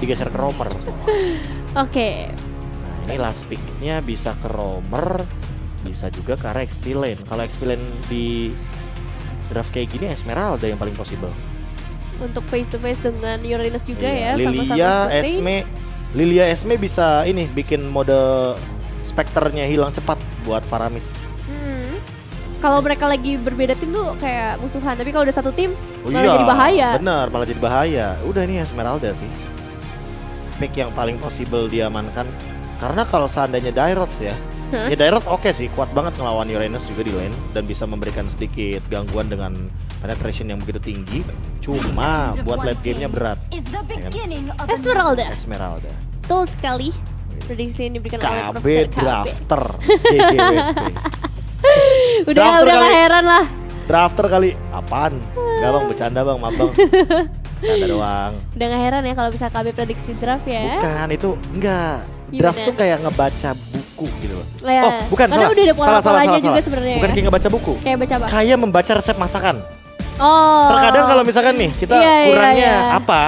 digeser ke roamer. Oke. Nah, ini last pick-nya bisa ke roamer, bisa juga ke arah XP lane. Kalau XP lane di draft kayak gini Esmeralda yang paling possible. Untuk face to face dengan Uranus juga Iya, ya. Lilia Esme bisa ini bikin mode Spectre-nya hilang cepat buat Faramis. Kalau mereka lagi berbeda tim tuh kayak musuhan, tapi kalau udah satu tim malah jadi bahaya. Bener, malah jadi bahaya. Udah nih Esmeralda sih pick yang paling possible diamankan. Karena kalau seandainya Dairoth ya Dairoth oke sih, kuat banget ngelawan Uranus juga di lane dan bisa memberikan sedikit gangguan dengan penetration yang begitu tinggi. Cuma buat late game-nya berat. Esmeralda. Betul sekali. Prediksi yang diberikan oleh KB Profesor KB. Drafter DGWP. Udah gak heran lah. Drafter kali. Apaan? Gak bang, bercanda bang, maaf bang. Bercanda doang. Udah gak heran ya kalau bisa KB prediksi draft ya. Bukan, itu enggak. Gimana? Draft tuh kayak ngebaca buku gitu loh. Ya. Oh bukan, karena salah. udah ada pola-polanya juga sebenarnya. Bukan kayak ngebaca buku. Kayak baca apa? Kayak membaca resep masakan. Oh. Terkadang kalau misalkan nih kita kurangnya apa,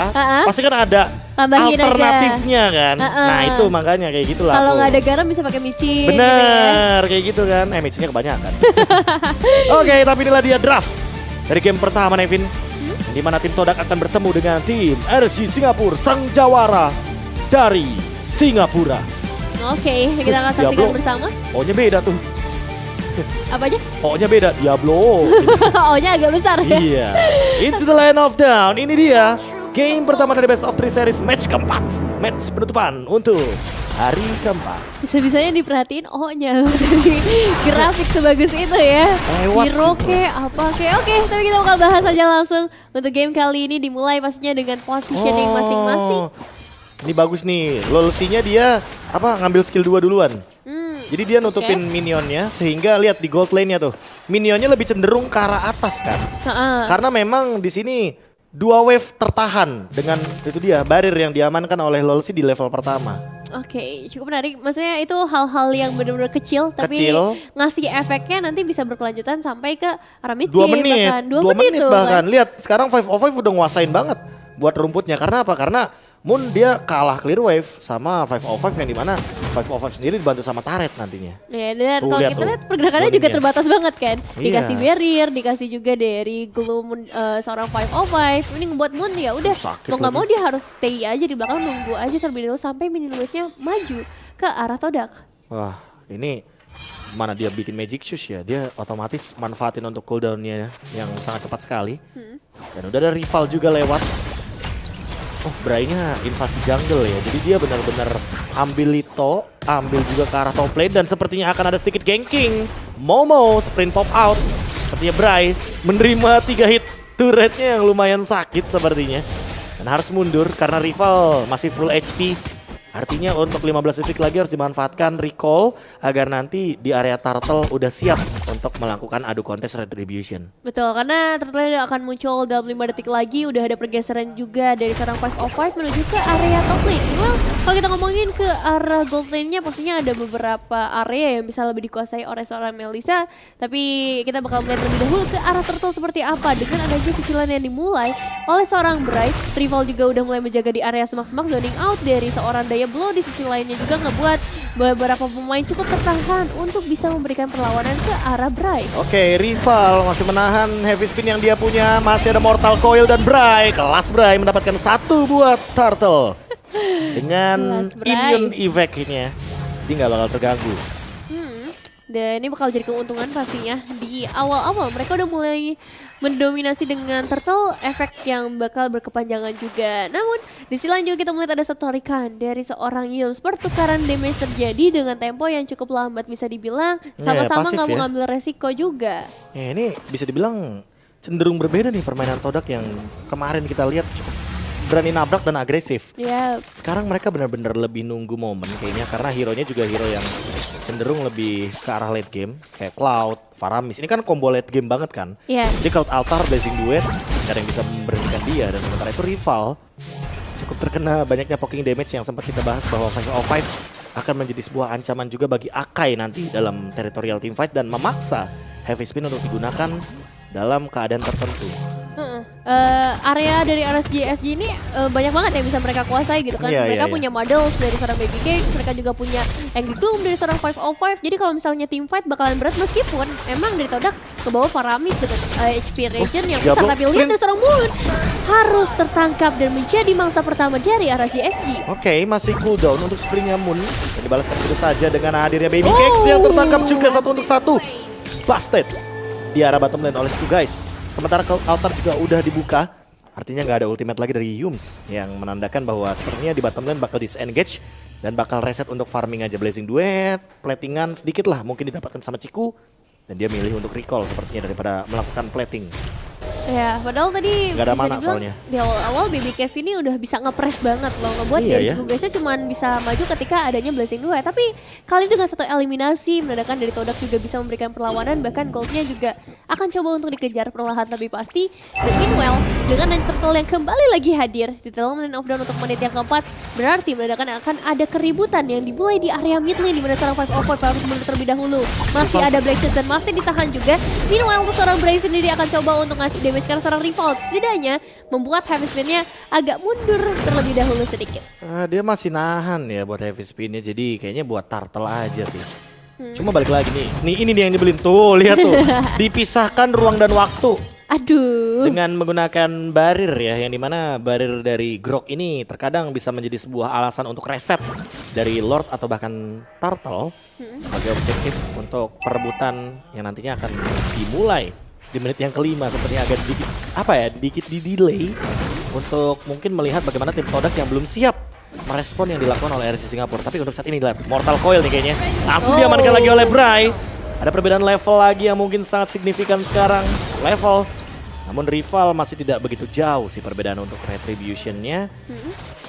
pasti kan ada tambahin alternatifnya aja. kan. Nah itu makanya kayak gitulah. Kalau nggak ada garam bisa pakai micin. Bener, kayak gitu kan. Micinnya kebanyakan. Oke, tapi inilah dia draft dari game pertama Nevin, di mana tim Todak akan bertemu dengan tim RG Singapura, sang jawara dari Singapura. Oke, kita akan saksikan bersama. O-nya beda tuh. Apa aja? O-nya beda, Diablo. O-nya agak besar ya. Iya. Into the Land of Dawn. Ini dia game pertama dari Best of 3 Series match keempat. Match penutupan untuk hari keempat. Bisa-bisanya diperhatiin O-nya. Grafik sebagus itu ya. Hero ke apa ke. Oke, tapi kita bakal bahas aja langsung. Untuk game kali ini dimulai pastinya dengan positioning masing-masing. Ini bagus nih. Lolsinya dia ngambil skill 2 duluan. Jadi dia nutupin minionnya sehingga lihat di gold lane-nya tuh. Minionnya lebih cenderung ke arah atas kan. Karena memang di sini 2 wave tertahan dengan itu dia barrier yang diamankan oleh Lolsi di level pertama. Oke, cukup menarik. Maksudnya itu hal-hal yang benar-benar kecil tapi ngasih efeknya nanti bisa berkelanjutan sampai ke arah mid game bahkan 2 menit bahkan. Lihat sekarang 505 udah nguasain banget buat rumputnya. Karena apa? Karena Moon dia kalah clear wave sama 505 yang dimana 505 sendiri dibantu sama turret nantinya. Ya, dan kalau kita lihat pergerakannya juga terbatas banget kan. Dikasih barrier, dikasih juga dari Gloom seorang 505. Ini ngebuat Moon ya udah mau nggak mau dia harus stay aja di belakang, nunggu aja terlebih dahulu sampai minion wave-nya maju ke arah Todak. Wah, ini mana dia bikin magic shoes ya, dia otomatis manfaatin untuk cooldown-nya yang sangat cepat sekali. Dan udah ada rival juga lewat. Oh, Bray-nya invasi jungle ya. Jadi dia benar-benar ambil Lito, ambil juga ke arah top lane dan sepertinya akan ada sedikit ganking. Momo sprint pop out. Sepertinya Bray menerima 3 hit turretnya yang lumayan sakit sepertinya. Dan harus mundur karena rival masih full HP. Artinya untuk 15 detik lagi harus dimanfaatkan recall agar nanti di area turtle udah siap untuk melakukan adu kontes retribution. Betul, karena turtle akan muncul dalam 5 detik lagi. Udah ada pergeseran juga dari seorang 505 menuju ke area top lane. Well, kalau kita ngomongin ke arah gold lane-nya pastinya ada beberapa area yang bisa lebih dikuasai oleh seorang Melissa. Tapi kita bakal melihat lebih dahulu ke arah turtle seperti apa. Dengan adanya cicilan yang dimulai oleh seorang Bright, rival juga udah mulai menjaga di area semak-semak, zoning out dari seorang Diablo. Di sisi lainnya juga ngebuat beberapa pemain cukup tertahan untuk bisa memberikan perlawanan ke arah Bray. Oke, rival masih menahan heavy spin yang dia punya. Masih ada Mortal Coil dan Bray. Kelas Bray mendapatkan 1 buat Turtle. Dengan immune evac-nya, dia nggak bakal terganggu. Dan ini bakal jadi keuntungan pastinya. Di awal-awal mereka udah mulai mendominasi dengan Turtle, efek yang bakal berkepanjangan juga. Namun di sisi lain juga kita melihat ada satu tarikan dari seorang Yums. Pertukaran damage terjadi dengan tempo yang cukup lambat bisa dibilang. Sama-sama nggak mau ngambil resiko juga. Ya, ini bisa dibilang cenderung berbeda nih permainan Todak yang kemarin kita lihat cukup berani nabrak dan agresif. Sekarang mereka benar-benar lebih nunggu momen kayaknya karena hero-nya juga hero yang cenderung lebih ke arah late game kayak Cloud, Faramis. Ini kan combo late game banget kan. Jadi Cloud Altar, Blazing Duet, gak ada yang bisa memberhentikan dia. Dan sementara itu rival cukup terkena banyaknya poking damage yang sempat kita bahas bahwa 505 akan menjadi sebuah ancaman juga bagi Akai nanti dalam territorial teamfight dan memaksa heavy spin untuk digunakan dalam keadaan tertentu. area dari RSGSG ini banyak banget yang bisa mereka kuasai gitu kan. Iya, Mereka iya, punya models dari seorang Baby Cakes, mereka juga punya Angry Gloom dari seorang 505. Jadi kalau misalnya team fight bakalan berat meskipun emang dari Todak ke bawah Faramis dengan HP Regen yang besar, Diablo tapi lihat dari seorang Moon harus tertangkap dan menjadi mangsa pertama dari RSGSG. Oke, masih cooldown untuk sprintnya Moon. Dan dibalaskan begitu saja dengan hadirnya Baby Cakes yang tertangkap juga 1-1. Busted di arah bottom lane oleh Chiku guys. Sementara altar juga udah dibuka. Artinya nggak ada ultimate lagi dari Yums. Yang menandakan bahwa sepertinya di bottom lane bakal disengage. Dan bakal reset untuk farming aja Blazing Duet. Platingan sedikit lah mungkin didapatkan sama Chiku. Dan dia milih untuk recall sepertinya daripada melakukan plating. Ya, padahal tadi Nggak ada bisa mana dibilang soalnya. di awal-awal Baby Case ini udah bisa nge-press banget loh, ngebuat Iya ya. Chiku guysnya cuman bisa maju ketika adanya Blazing 2. Tapi kali ini dengan satu eliminasi menandakan dari Todak juga bisa memberikan perlawanan, bahkan goldnya juga akan coba untuk dikejar perlahan tapi pasti. Dan meanwhile, dengan Ninja Turtle yang kembali lagi hadir di dalam lane of down untuk menit yang keempat, berarti menandakan akan ada keributan yang dimulai di area mid lane di mana seorang 505 harus mundur terlebih dahulu. Masih ada Black Shoes dan masih ditahan juga. Meanwhile untuk seorang Bray sendiri akan coba untuk ngasih damage karena seorang rival setidaknya membuat heavy spin-nya agak mundur terlebih dahulu sedikit. Dia masih nahan ya buat heavy spin-nya, jadi kayaknya buat turtle aja sih. Cuma balik lagi nih, ini nih yang nyebelin tuh, lihat tuh. Dipisahkan ruang dan waktu Aduh. dengan menggunakan barir ya, yang dimana barir dari Grok ini terkadang bisa menjadi sebuah alasan untuk reset dari Lord atau bahkan Turtle sebagai objektif untuk perebutan yang nantinya akan dimulai di menit yang kelima. Sepertinya agak dikit dikit di delay untuk mungkin melihat bagaimana tim Todak yang belum siap merespon yang dilakukan oleh RC Singapura. Tapi untuk saat ini lihat Mortal Coil nih kayaknya langsung diamankan lagi oleh Bray. Ada perbedaan level lagi yang mungkin sangat signifikan sekarang level. Namun rival masih tidak begitu jauh sih perbedaan untuk retribution-nya.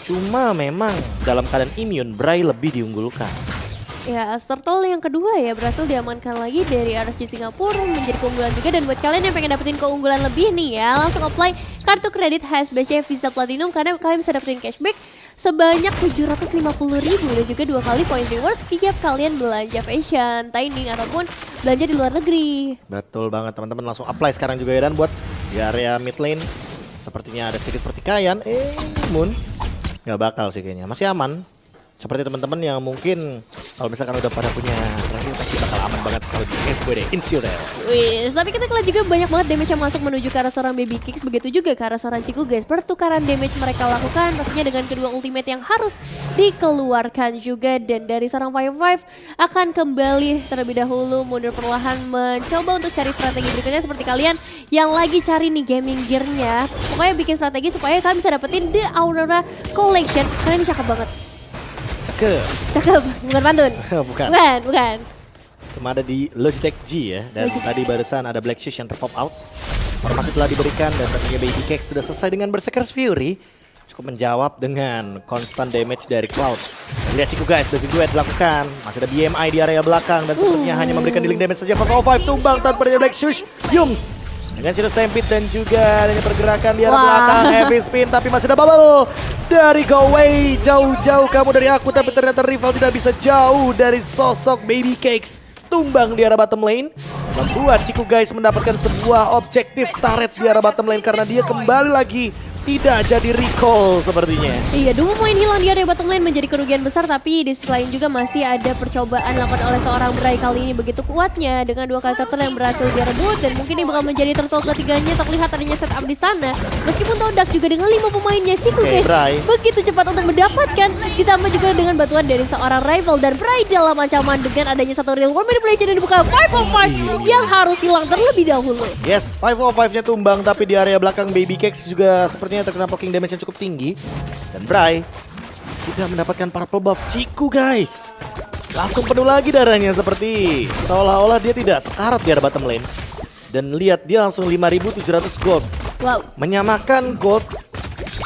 Cuma memang dalam keadaan immune Bray lebih diunggulkan. Ya, Turtle yang kedua ya berhasil diamankan lagi dari RSG Singapura, menjadi keunggulan juga. Dan buat kalian yang pengen dapetin keunggulan lebih nih ya, langsung apply kartu kredit HSBC Visa Platinum karena kalian bisa dapetin cashback sebanyak 750.000 dan juga 2 kali point reward setiap kalian belanja fashion, dining ataupun belanja di luar negeri. Betul banget teman-teman, langsung apply sekarang juga ya. Dan buat di area mid lane sepertinya ada sedikit pertikaian. Moon nggak bakal sih kayaknya, masih aman. Seperti teman-teman yang mungkin kalau misalkan udah pada punya terakhir pasti bakal aman banget kalau di FWD Insider. Wih, tapi kita lihat juga banyak banget damage yang masuk menuju ke arah seorang Baby Kicks, begitu juga ke arah seorang Chiku guys. Pertukaran damage mereka lakukan pastinya dengan kedua ultimate yang harus dikeluarkan juga. Dan dari seorang 5-5 akan kembali terlebih dahulu mundur perlahan mencoba untuk cari strategi berikutnya. Seperti kalian yang lagi cari nih gaming gearnya, pokoknya bikin strategi supaya kalian bisa dapetin The Aurora Collection karena ini cakep banget. Cakep, bukan pantun. Bukan. Bukan. Cuma ada di Logitech G ya. Dan tadi barusan ada Black Shoes yang terpop out. Informasi telah diberikan dan tentunya Baby Cake sudah selesai dengan Berserker's Fury. Cukup menjawab dengan constant damage dari Cloud. Lihat Chiku guys, Blazing Duet dilakukan. Masih ada BMI di area belakang dan sepertinya hanya memberikan dealing damage saja. 505 tumbang tanpa adanya Black Shoes. Yums dengan Shadow Stampede dan juga adanya pergerakan di arah belakang. Heavy spin tapi masih ada bubble dari Go Away. Jauh-jauh kamu dari aku, tapi ternyata rival tidak bisa jauh dari sosok Baby Cakes. Tumbang di arah bottom lane, membuat Chiku guys mendapatkan sebuah objektif turret di arah bottom lane karena dia kembali lagi tidak jadi recall sepertinya. Iya, 2 poin hilang di area bottom lane menjadi kerugian besar, tapi di sisi lain juga masih ada percobaan dilakukan oleh seorang Bray kali ini begitu kuatnya dengan 2 kali turtle yang berhasil direbut dan mungkin ini bakal menjadi turtle ketiganya. Terlihat adanya setup di sana. Meskipun Todak juga dengan 5 pemainnya, Chiku guys begitu cepat untuk mendapatkan, ditambah juga dengan bantuan dari seorang rival dan Bray dalam ancaman dengan adanya satu real one manipulation yang dibuka 505 yang harus hilang terlebih dahulu. Yes, 505-nya tumbang tapi di area belakang Baby Cakes juga sepertinya terkena poking damage yang cukup tinggi. Dan Bray tidak mendapatkan purple buff. Chiku guys langsung penuh lagi darahnya, seperti seolah-olah dia tidak sekarat di area bottom lane. Dan lihat dia langsung 5.700 gold. Wow. Menyamakan gold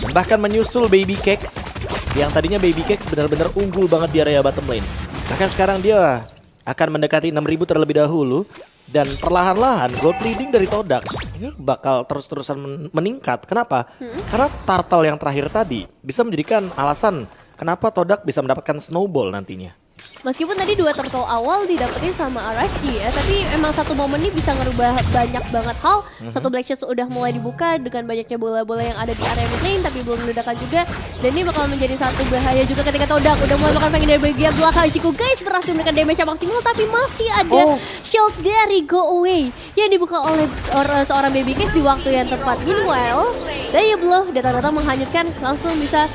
dan bahkan menyusul Baby Cakes yang tadinya Baby Cakes benar-benar unggul banget di area bottom lane. Bahkan sekarang dia akan mendekati 6.000 terlebih dahulu. Dan perlahan-lahan gold leading dari Todak ini bakal terus-terusan meningkat. Kenapa? Karena turtle yang terakhir tadi bisa menjadikan alasan kenapa Todak bisa mendapatkan snowball nantinya. Meskipun tadi 2 turtle awal didapetin sama RSG ya, tapi emang satu momen ini bisa ngerubah banyak banget hal. Satu Black Shots udah mulai dibuka dengan banyaknya bola-bola yang ada di area mid lane, tapi belum meledakan juga. Dan ini bakal menjadi satu bahaya juga ketika Todak udah mulai makan pengen dari bagian belakang. Ciku guys berhasil memberikan damage yang maksimal, tapi masih ada shield dari Go Away yang dibuka oleh seorang baby case di waktu yang tepat. Meanwhile, Diablo datang-datang menghanyutkan, langsung bisa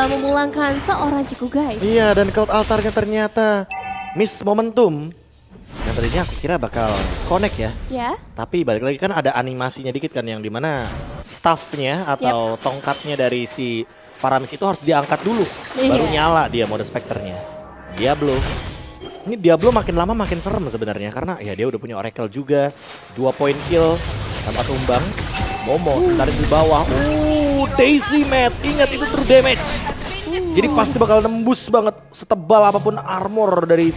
memulangkan seorang Ciku guys. Iya, dan Cloud Altarnya ternyata miss momentum. Yang tadinya aku kira bakal connect ya. Ya. Tapi balik lagi kan ada animasinya dikit kan yang dimana staffnya atau tongkatnya dari si Faramis itu harus diangkat dulu. Baru nyala dia mode Spectre-nya. Diablo. Ini Diablo makin lama makin serem sebenarnya karena ya dia udah punya Oracle juga. 2 point kill tanpa tumbang. Momo sebentar di bawah. Daisy Mat. Ingat itu true damage. Jadi pasti bakal nembus banget setebal apapun armor dari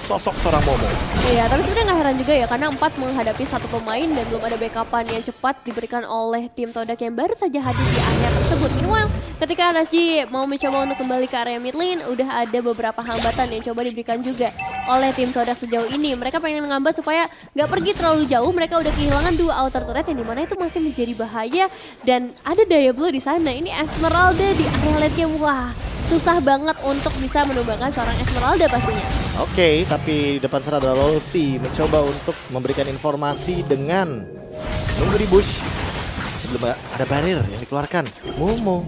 sosok seorang Momo. Iya, tapi sebenarnya nggak heran juga ya karena 4 menghadapi satu pemain dan belum ada backupan yang cepat diberikan oleh tim Todak yang baru saja hadir di area tersebut. Meanwhile, ketika RSG mau mencoba untuk kembali ke area mid lane, udah ada beberapa hambatan yang coba diberikan juga oleh tim Todak sejauh ini. Mereka pengen menghambat supaya nggak pergi terlalu jauh. Mereka udah kehilangan 2 outer turret yang dimana itu masih menjadi bahaya dan ada Diablo di sana. Ini Esmeralda di area lane-nya, wah susah banget untuk bisa menumbangkan seorang Esmeralda pastinya. Oke, tapi di depan sana ada Rolsi mencoba untuk memberikan informasi dengan nunggu di bush sebelum ada barrier yang dikeluarkan. Momo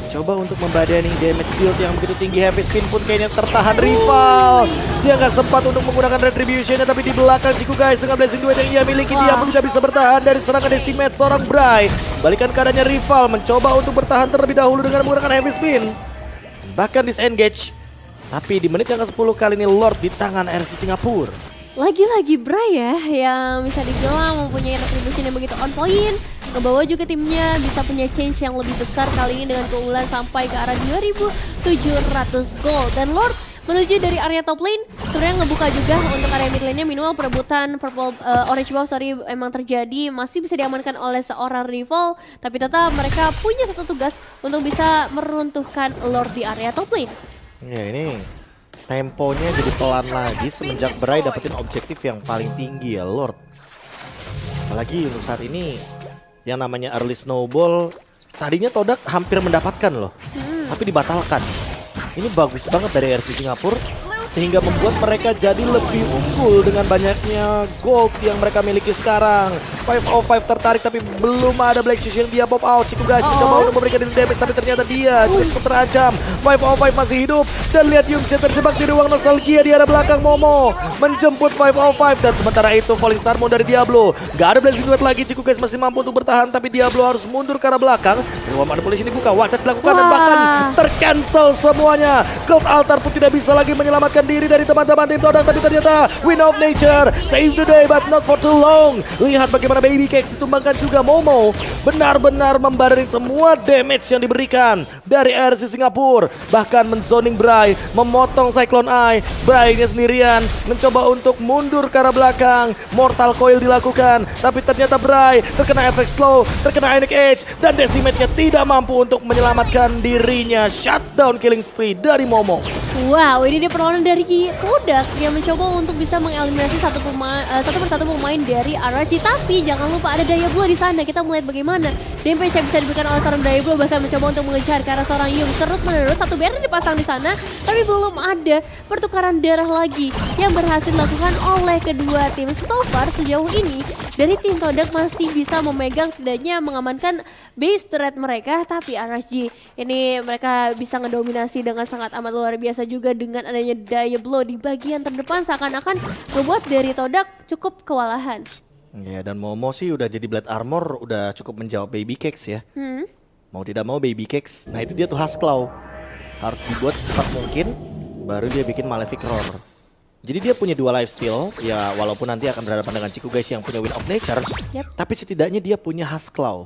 coba untuk membadani damage build yang begitu tinggi. Heavy spin pun kayaknya tertahan rival. Dia nggak sempat untuk menggunakan retribution-nya, tapi di belakang Ciku guys dengan blessing duet yang ia miliki dia pun tidak bisa bertahan dari serangan Decimat seorang Bray. Balikan keadaannya rival mencoba untuk bertahan terlebih dahulu dengan menggunakan heavy spin. Bahkan disengage. Tapi di menit yang ke-10 kali ini Lord di tangan RC Singapura. Lagi-lagi Bray ya yang bisa dibilang mempunyai retribution yang begitu on point. Ngebawa juga timnya bisa punya change yang lebih besar kali ini dengan keunggulan sampai ke arah 2700 gold. Dan Lord menuju dari area top lane sebenarnya ngebuka juga untuk area mid lane-nya. Minimal perebutan purple orange buff emang terjadi, masih bisa diamankan oleh seorang rival, tapi tetap mereka punya satu tugas untuk bisa meruntuhkan Lord di area top lane. Ya ini temponya jadi pelan lagi semenjak Bray dapetin objektif yang paling tinggi ya Lord. Apalagi untuk saat ini yang namanya early snowball tadinya Todak hampir mendapatkan loh, tapi dibatalkan. Ini bagus banget dari RC Singapura sehingga membuat mereka jadi lebih unggul dengan banyaknya gold yang mereka miliki sekarang. 505 tertarik tapi belum ada Black Shoes yang dia pop out. Ciku guys mencoba untuk memberikan damage tapi ternyata dia cukup terancam. 505 masih hidup dan lihat Yumse terjebak di ruang nostalgia di arah belakang. Momo menjemput 505 dan sementara itu Falling Star Moon dari Diablo. Gak ada blessing duet lagi. Ciku guys masih mampu untuk bertahan tapi Diablo harus mundur ke arah belakang. Ruang manipulation dibuka, watch dilakukan dan bahkan tercancel semuanya. Gold Altar pun tidak bisa lagi menyelamatkan diri dari teman-teman tim Todak, tapi ternyata Wind of Nature save the day but not for too long. Lihat bagaimana Baby Cakes ditumbangkan juga. Momo benar-benar membadarin semua damage yang diberikan dari RC Singapura, bahkan menzoning Bray, memotong Cyclone Eye. Bray-nya sendirian mencoba untuk mundur ke arah belakang. Mortal Coil dilakukan, tapi ternyata Bray terkena efek slow, terkena Enic Edge, dan Decimate-nya tidak mampu untuk menyelamatkan dirinya. Shutdown killing spree dari Momo. Wow, ini dia perlawanan dari Todak yang mencoba untuk bisa mengeliminasi satu persatu pemain dari RRG. Tapi jangan lupa ada Diablo di sana. Kita melihat bagaimana damage yang bisa diberikan oleh seorang Diablo, bahkan mencoba untuk mengejar ke arah seorang Yum. Terus menerus satu barrier dipasang di sana, tapi belum ada pertukaran darah lagi yang berhasil dilakukan oleh kedua tim. So far sejauh ini dari tim Todak masih bisa memegang, setidaknya mengamankan base threat mereka, tapi RSG ini mereka bisa ngedominasi dengan sangat amat luar biasa juga dengan adanya Diablo di bagian terdepan, seakan-akan membuat dari Todak cukup kewalahan. Ya, dan Momo sih udah jadi Blade Armor, udah cukup menjawab Baby Cakes ya. Mau tidak mau Baby Cakes, nah itu dia tuh Huskclaw. Harus dibuat secepat mungkin, baru dia bikin Malefic Roar. Jadi dia punya 2 lifesteal, ya walaupun nanti akan berhadapan dengan Ciku guys yang punya Wind of Nature, tapi setidaknya dia punya Huskclaw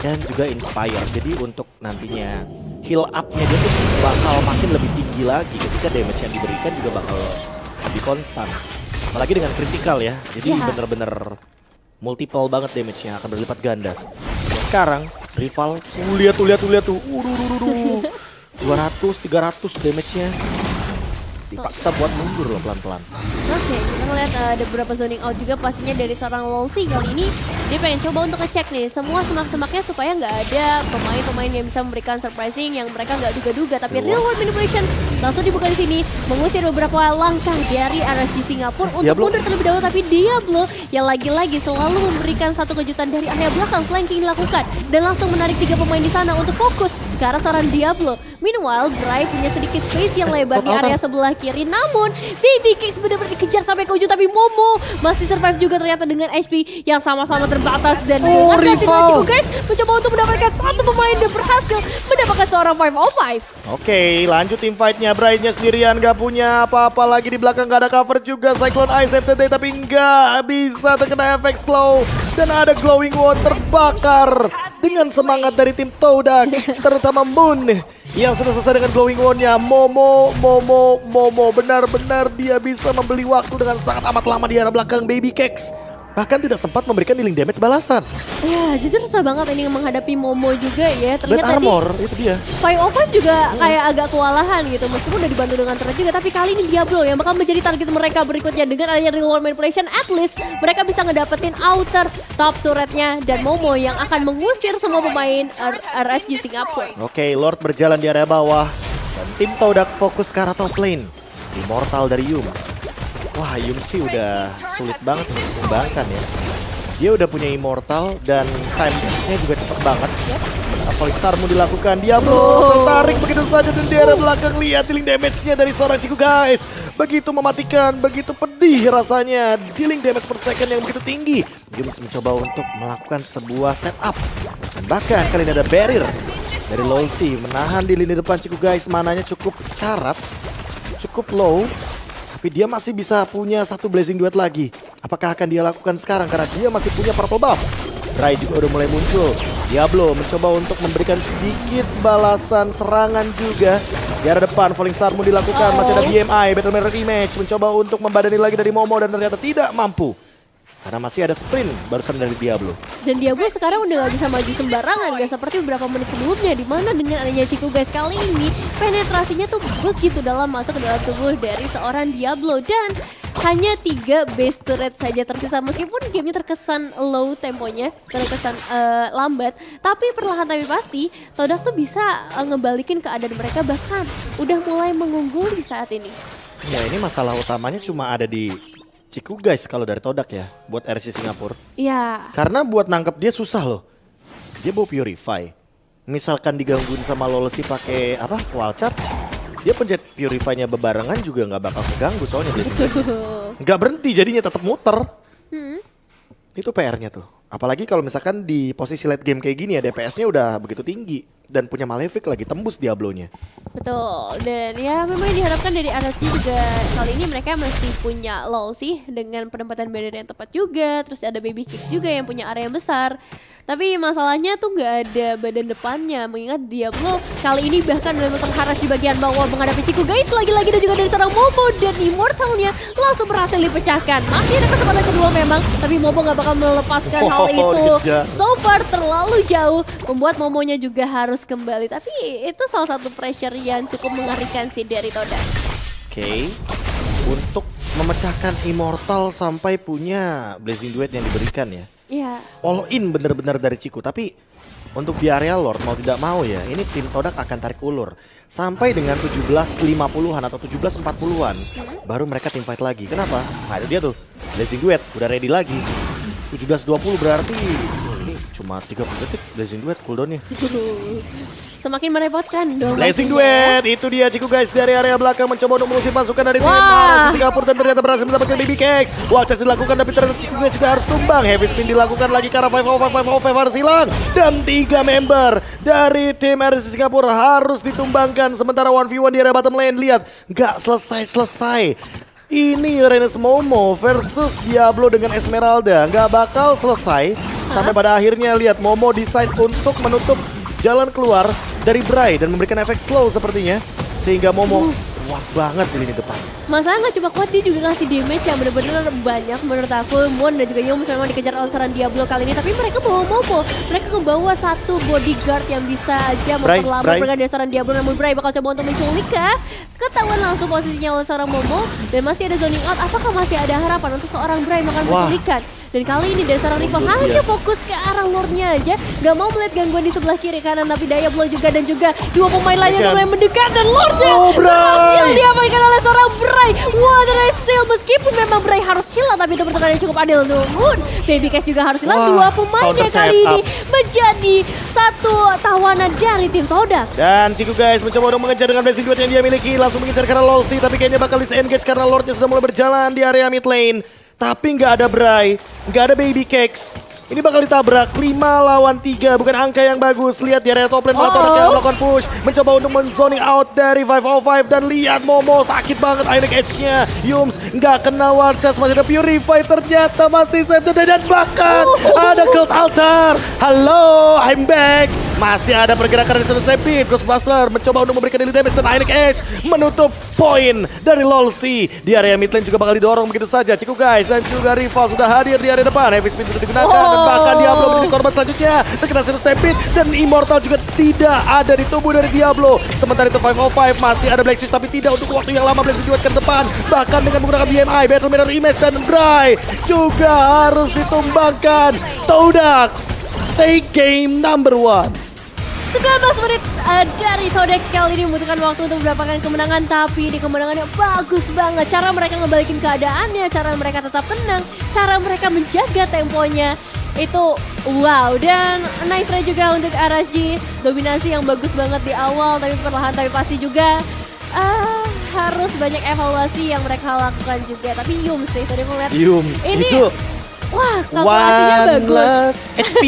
dan juga Inspire. Jadi untuk nantinya heal up-nya dia tuh bakal makin lebih tinggi lagi ketika damage yang diberikan juga bakal lebih konstan. Apalagi dengan critical ya, jadi bener-bener multiple banget damage-nya, akan berlipat ganda. Dan sekarang rival, lihat tuh, 200, 300 damage-nya. dipaksa buat mundur loh pelan-pelan. Oke, kita ngeliat ada beberapa zoning out juga pastinya dari seorang Lolsi kali ini. Dia pengen coba untuk ngecek nih semua semak-semaknya supaya nggak ada pemain-pemain yang bisa memberikan surprising yang mereka nggak duga-duga. Tapi real world manipulation langsung dibuka di sini, mengusir beberapa langkah dari RSG Singapura untuk mundur terlebih dahulu. Tapi Diablo yang lagi-lagi selalu memberikan satu kejutan dari area belakang, flanking dilakukan dan langsung menarik 3 pemain di sana untuk fokus ke arah seorang Diablo. Meanwhile, Bray punya sedikit space yang lebar di area sebelah kiri. Namun, Baby Kicks benar-benar dikejar sampai ke ujung. Tapi Momo masih survive juga ternyata dengan HP yang sama-sama terbatas. Dan dengan Ciku guys mencoba untuk mendapatkan satu pemain dan berhasil mendapatkan seorang 505. Oke, lanjut tim fight-nya. Bray-nya sendirian, gak punya apa-apa lagi di belakang. Gak ada cover juga. Cyclone Ice FTD tapi nggak bisa terkena efek slow. Dan ada Glowing Wand terbakar. Dengan semangat dari tim Todak, terutama Moon yang sudah selesai dengan Glowing Wand-nya. Momo benar-benar dia bisa membeli waktu dengan sangat amat lama di arah belakang Baby Cakes. Bahkan tidak sempat memberikan healing damage balasan. Ya, jujur susah banget ini menghadapi Momo juga ya. Terlihat armor, itu dia. 505 juga kayak agak kewalahan gitu. Meskipun udah dibantu dengan turret juga. Tapi kali ini Diablo yang bakal menjadi target mereka berikutnya. Dengan adanya real world manipulation, at least mereka bisa ngedapetin outer top turretnya. Dan Momo yang akan mengusir semua pemain RSG Singapura. Oke, Lord berjalan di area bawah. Dan tim Todak fokus ke arah top lane. Immortal dari Yums. Wah, Yums sih udah sulit banget untuk dikembangkan ya. Dia udah punya Immortal dan time-nya juga cepet banget. Falling mau dilakukan. Diablo tertarik begitu saja dan di area belakang. Lihat healing damage-nya dari seorang Ciku guys. Begitu mematikan, begitu pedih rasanya. Dealing damage per second yang begitu tinggi. Yums mencoba untuk melakukan sebuah setup. Dan bahkan kali ini ada barrier dari Lolsi menahan di lini depan Ciku guys. Mananya cukup sekarat, cukup low. Tapi dia masih bisa punya satu Blazing Duet lagi. Apakah akan dia lakukan sekarang? Karena dia masih punya purple buff. Rai juga udah mulai muncul. Diablo mencoba untuk memberikan sedikit balasan serangan juga. Di arah depan, Falling Star mau dilakukan. Masih ada BMI, Battle Mirror Image. Mencoba untuk membadani lagi dari Momo dan ternyata tidak mampu. Karena masih ada sprint barusan dari Diablo. Dan Diablo sekarang udah gak bisa maju sembarangan, gak seperti beberapa menit sebelumnya. Dimana dengan adanya Ciku guys kali ini penetrasinya tuh begitu dalam masuk ke dalam tubuh dari seorang Diablo. Dan hanya 3 base turret saja tersisa. Meskipun gamenya terkesan low temponya, terkesan lambat. Tapi perlahan tapi pasti Todak tuh bisa ngebalikin keadaan mereka. Bahkan udah mulai mengungguli saat ini. Ya ini masalah utamanya cuma ada di Ciku guys kalau dari Todak ya, buat RC Singapura. Iya. Karena buat nangkep dia susah loh. Dia bawa Purify. Misalkan digangguin sama Lolsi pakai apa? Wall charge. Dia pencet Purify-nya bebarengan juga nggak bakal keganggu soalnya dia. Nggak berhenti jadinya tetap muter. Itu PR-nya tuh. Apalagi kalau misalkan di posisi late game kayak gini ya DPS-nya udah begitu tinggi. Dan punya Malefic lagi tembus Diablo-nya. Betul, dan ya memang diharapkan dari RSG juga kali ini mereka masih punya LoL sih dengan penempatan banner yang tepat juga. Terus ada Baby Kicks juga yang punya area yang besar. Tapi masalahnya tuh nggak ada badan depannya. Mengingat Diablo kali ini bahkan memang terharas di bagian bawah menghadapi Ciku guys. Lagi-lagi dan juga dari seorang Momo dan Immortalnya langsung berhasil dipecahkan. Masih ada kesempatan kedua memang, tapi Momo nggak bakal melepaskan hal itu. So far terlalu jauh, membuat Momonya juga harus kembali. Tapi itu salah satu pressure yang cukup mengerikan sih dari Todak. Oke. Untuk memecahkan Immortal sampai punya Blazing Duet yang diberikan ya. Iya. All in bener-bener dari Ciku. Tapi untuk di area Lord mau tidak mau ya, ini tim Todak akan tarik ulur. Sampai dengan 17.50-an atau 17.40-an baru mereka tim fight lagi. Kenapa? Nah itu dia tuh, Blazing Duet udah ready lagi. 17.20 berarti ini cuma 30 detik Blazing Duet cooldownnya. Semakin merepotkan dong. Blazing Duet, itu dia Ciku guys dari area belakang mencoba untuk mengusir pasukan dari tim RSG Singapura dan ternyata berhasil mendapatkan Baby Cakes. Wall charge dilakukan tapi ternyata Ciku guys juga harus tumbang. Heavy spin dilakukan lagi karena 505 harus hilang. Dan 3 member dari tim RSG Singapura harus ditumbangkan. Sementara 1v1 di area bottom lane, lihat gak selesai-selesai. Ini Renes Momo versus Diablo dengan Esmeralda. Gak bakal selesai. Sampai pada akhirnya lihat Momo decide untuk menutup jalan keluar dari Bray dan memberikan efek slow sepertinya. Sehingga Momo kuat banget di lini depan. Masalah nggak cuma kuat, dia juga ngasih damage yang bener-bener banyak menurut aku. Moon dan juga Yums memang dikejar oleh seorang Diablo kali ini. Tapi mereka bawa Momo. Mereka membawa satu bodyguard yang bisa aja memperlambat pergerakan dari seorang Diablo. Namun Bray bakal coba untuk menculik kah? ketahuan langsung posisinya oleh seorang Momo dan masih ada zoning out. Apakah masih ada harapan untuk seorang Bray melakukan Wah. penculikan? Dan kali ini dari seorang rival hanya fokus ke arah lordnya aja, gak mau melihat gangguan di sebelah kiri kanan, tapi daya blow juga dan juga dua pemain lainnya mulai mendekat dan lordnya Oh, Bray. berhasil diamankan oleh seorang Bray. What a nice steal, meskipun memang Bray harus hilang tapi itu pertukaran yang cukup adil. Namun Baby Cash juga harus hilang. Wah, Dua pemainnya counter kali setup. ini menjadi satu tawanan dari tim Todak. Dan Ciku guys mencoba untuk mengejar dengan blessing duet yang dia miliki. Langsung mengejar karena Lolsi, tapi kayaknya bakal disengage karena Lordnya sudah mulai berjalan di area mid lane. Tapi nggak ada Bray, nggak ada Baby Cakes. Ini bakal ditabrak 5 lawan 3, bukan angka yang bagus. Lihat di area top lane malah Todak yang melakukan push, mencoba untuk men-zoning out dari 505 dan lihat Momo sakit banget Ionic Edge-nya. Yums nggak kena war charge, masih ada Purify, ternyata masih save the day dan bahkan ada Cult Altar. Halo, I'm back. Masih ada pergerakan dari Stampede. Ghostbuster mencoba untuk memberikan daily damage dan Ionic Edge menutup poin dari Lolsi. Di area mid lane juga bakal didorong begitu saja. Ciku guys dan juga rival sudah hadir di area depan. Heavy Spin sudah digunakan dan bahkan Diablo menjadi korban selanjutnya. Terkena Stampede dan Immortal juga tidak ada di tubuh dari Diablo. Sementara itu 505 masih ada Black Shoes tapi tidak untuk waktu yang lama. Black Shoes dibuat ke depan. Bahkan dengan menggunakan BMI, Battle Mirror Image dan Bray juga harus ditumbangkan. Todak take game number 1. 19 menit dari Todak kali ini membutuhkan waktu untuk mendapatkan kemenangan, tapi ini kemenangannya bagus banget. Cara mereka ngebalikin keadaannya, cara mereka tetap tenang, cara mereka menjaga temponya itu wow. Dan nice try juga untuk RSG, dominasi yang bagus banget di awal, tapi perlahan tapi pasti juga harus banyak evaluasi yang mereka lakukan juga. Tapi Yums sih tadi mau lihat Yums ini itu wah kalkulasinya one bagus. less HP.